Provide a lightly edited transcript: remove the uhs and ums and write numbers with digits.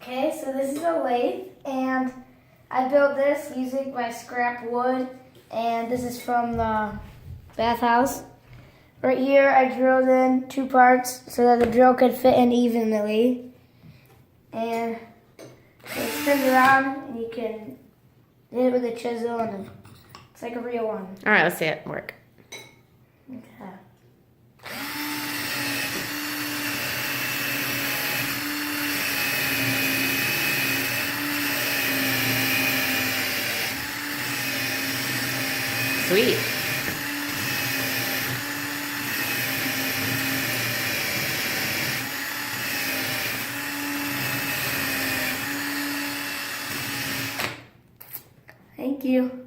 Okay, so this is a lathe, and I built this using my scrap wood, and this is from the bathhouse. Right here, I drilled in 2 parts so that the drill could fit in evenly. And it spins around, and you can hit it with a chisel, and it's like a real one. All right, let's see it work. Okay. Sweet. Thank you.